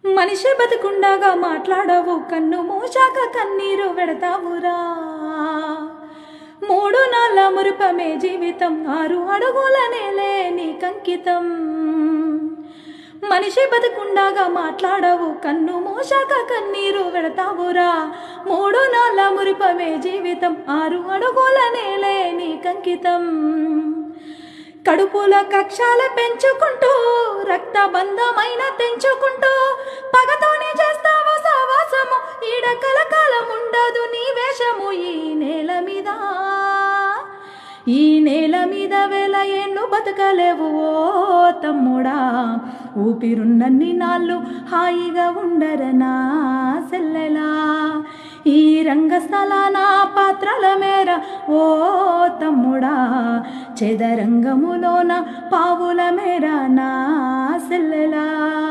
మనిషి బతికుండగా మాట్లాడవు, కన్ను మూశాక కన్నీరు వెడతావురా. 3 నాళ్ళ మురిపమే జీవితం, 6 అడుగుల నేలే నీకంకితం. మనిషి బతికుండగా మాట్లాడవు, కన్ను మూశాక కన్నీరు వెడతావురా. 3 నాళ్ళ మురిపమే జీవితం, 6 అడుగుల నేలే నీకంకితం. కడుపుల కక్షాల పెంచుకుంటూ, రక్త బంధమైన తెంచుకుంటూ, పగతోనే చేస్తావు సవాసము, ఈడ కలకాలం ఉండదు నీ వేషము. ఈ నేల మీద వేల ఏళ్ళు బతకలేవు ఓ తమ్ముడా, ఊపిరున్నన్ని నాళ్ళు హాయిగా ఉండరనా సెల్లెలా. ఈ రంగస్థలాన పాత్రల మేర ఓ తమ్ముడా, చెదరంగములోన పావుల మేర నా సెల్లెలా.